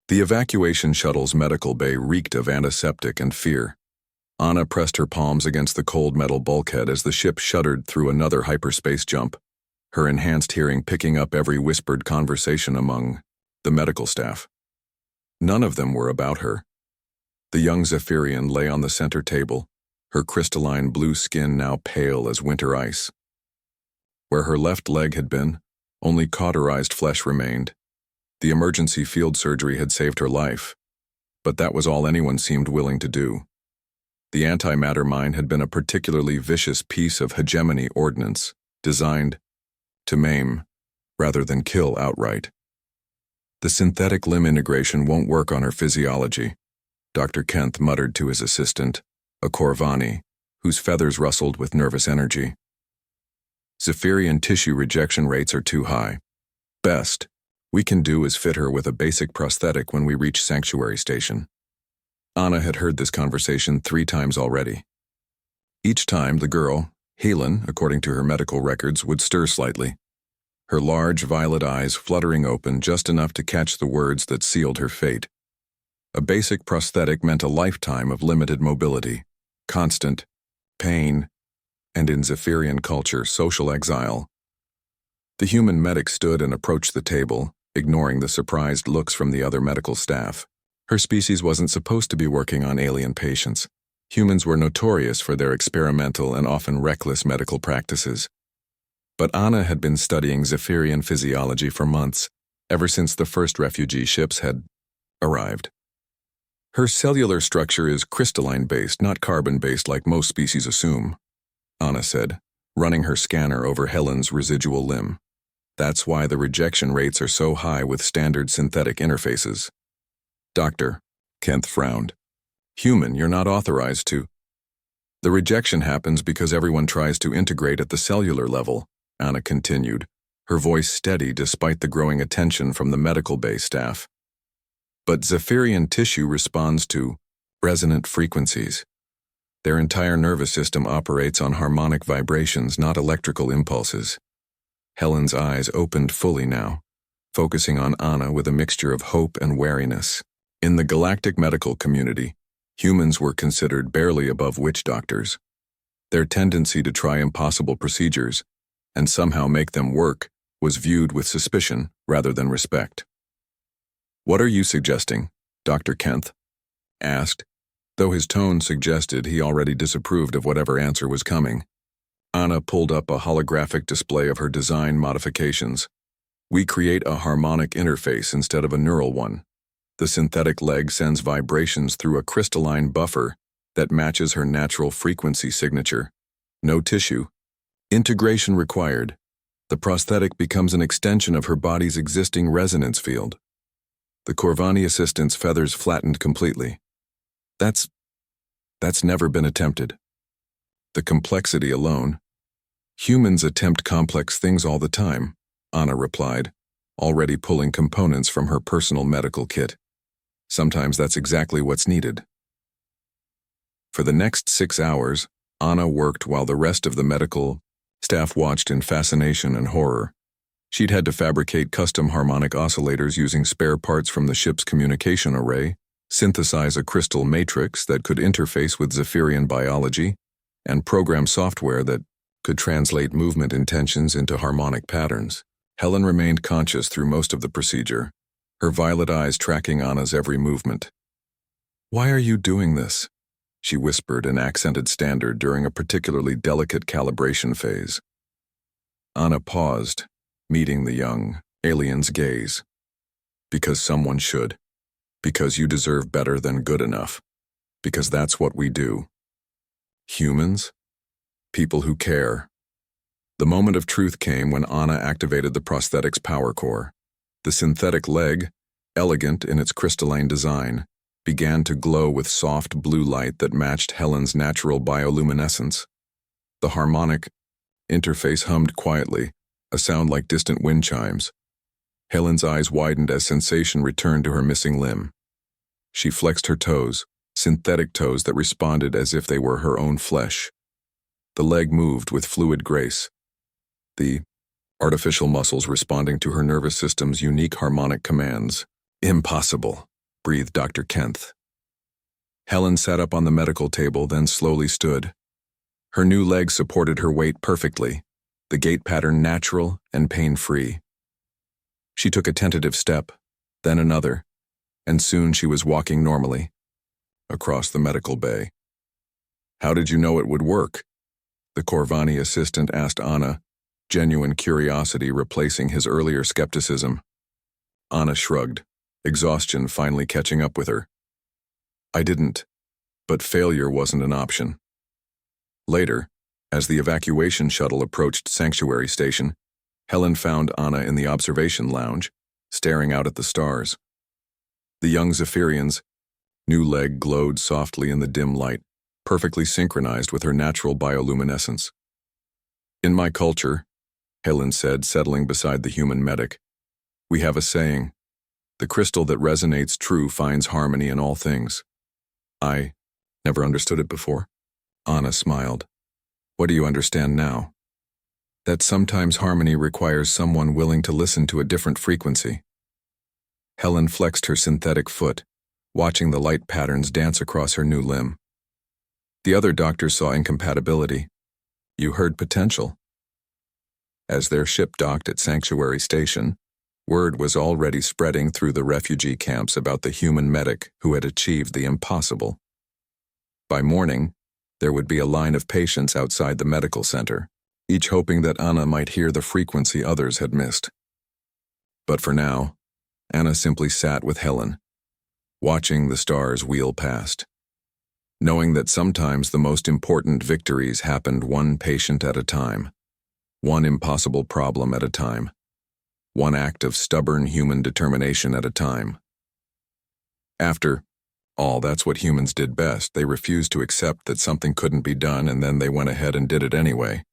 The evacuation shuttle's medical bay reeked of antiseptic and fear. Anna pressed her palms against the cold metal bulkhead as the ship shuddered through another hyperspace jump, her enhanced hearing picking up every whispered conversation among the medical staff. None of them were about her. The young Zephyrian lay on the center table, her crystalline blue skin now pale as winter ice. Where her left leg had been, only cauterized flesh remained. The emergency field surgery had saved her life, but that was all anyone seemed willing to do. The antimatter mine had been a particularly vicious piece of hegemony ordnance, designed to maim rather than kill outright. The synthetic limb integration won't work on her physiology, Dr. Kent muttered to his assistant, a Corvani, whose feathers rustled with nervous energy. Zephyrian tissue rejection rates are too high. Best we can do is fit her with a basic prosthetic when we reach Sanctuary Station. Anna had heard this conversation 3 times already. Each time the girl, Helen, according to her medical records, would stir slightly, her large violet eyes fluttering open just enough to catch the words that sealed her fate. A basic prosthetic meant a lifetime of limited mobility, constant pain, and in Zephyrian culture, social exile. The human medic stood and approached the table, ignoring the surprised looks from the other medical staff. Her species wasn't supposed to be working on alien patients. Humans were notorious for their experimental and often reckless medical practices. But Anna had been studying Zephyrian physiology for months, ever since the first refugee ships had arrived. Her cellular structure is crystalline-based, not carbon-based like most species assume, Anna said, running her scanner over Helen's residual limb. That's why the rejection rates are so high with standard synthetic interfaces. Doctor, Kent frowned. Human, you're not authorized to. The rejection happens because everyone tries to integrate at the cellular level, Anna continued, her voice steady despite the growing attention from the medical bay staff. But Zephyrian tissue responds to resonant frequencies. Their entire nervous system operates on harmonic vibrations, not electrical impulses. Helen's eyes opened fully now, focusing on Anna with a mixture of hope and wariness. In the galactic medical community, humans were considered barely above witch doctors. Their tendency to try impossible procedures and somehow make them work was viewed with suspicion rather than respect. What are you suggesting? Dr. Kent asked, though his tone suggested he already disapproved of whatever answer was coming. Anna pulled up a holographic display of her design modifications. We create a harmonic interface instead of a neural one. The synthetic leg sends vibrations through a crystalline buffer that matches her natural frequency signature. No tissue. Integration required. The prosthetic becomes an extension of her body's existing resonance field. The Corvani assistant's feathers flattened completely. That's never been attempted. The complexity alone. Humans attempt complex things all the time, Anna replied, already pulling components from her personal medical kit. Sometimes that's exactly what's needed. For the next 6 hours, Anna worked while the rest of the medical staff watched in fascination and horror. She'd had to fabricate custom harmonic oscillators using spare parts from the ship's communication array, synthesize a crystal matrix that could interface with Zephyrian biology, and program software that could translate movement intentions into harmonic patterns. Helen remained conscious through most of the procedure, her violet eyes tracking Anna's every movement. "Why are you doing this?" she whispered in accented standard during a particularly delicate calibration phase. Anna paused, meeting the young alien's gaze. "Because someone should. Because you deserve better than good enough. Because that's what we do. Humans? People who care." The moment of truth came when Anna activated the prosthetic's power core. The synthetic leg, elegant in its crystalline design, began to glow with soft blue light that matched Helen's natural bioluminescence. The harmonic interface hummed quietly, a sound like distant wind chimes. Helen's eyes widened as sensation returned to her missing limb. She flexed her toes, synthetic toes that responded as if they were her own flesh. The leg moved with fluid grace, the artificial muscles responding to her nervous system's unique harmonic commands. Impossible, breathed Dr. Kempf. Helen sat up on the medical table, then slowly stood. Her new leg supported her weight perfectly, the gait pattern natural and pain-free. She took a tentative step, then another, and soon she was walking normally across the medical bay. "How did you know it would work?" the Corvani assistant asked Anna, genuine curiosity replacing his earlier skepticism. Anna shrugged, exhaustion finally catching up with her. "I didn't, but failure wasn't an option." Later, as the evacuation shuttle approached Sanctuary Station, Helen found Anna in the observation lounge, staring out at the stars. The young Zephyrian's new leg glowed softly in the dim light, perfectly synchronized with her natural bioluminescence. "In my culture," Helen said, settling beside the human medic, "we have a saying, the crystal that resonates true finds harmony in all things." "I never understood it before." Anna smiled. "What do you understand now?" "That sometimes harmony requires someone willing to listen to a different frequency." Helen flexed her synthetic foot, watching the light patterns dance across her new limb. "The other doctors saw incompatibility. You heard potential." As their ship docked at Sanctuary Station, word was already spreading through the refugee camps about the human medic who had achieved the impossible. By morning, there would be a line of patients outside the medical center, each hoping that Anna might hear the frequency others had missed. But for now, Anna simply sat with Helen, watching the stars wheel past, knowing that sometimes the most important victories happened one patient at a time, one impossible problem at a time, one act of stubborn human determination at a time. After all, that's what humans did best. They refused to accept that something couldn't be done, and then they went ahead and did it anyway.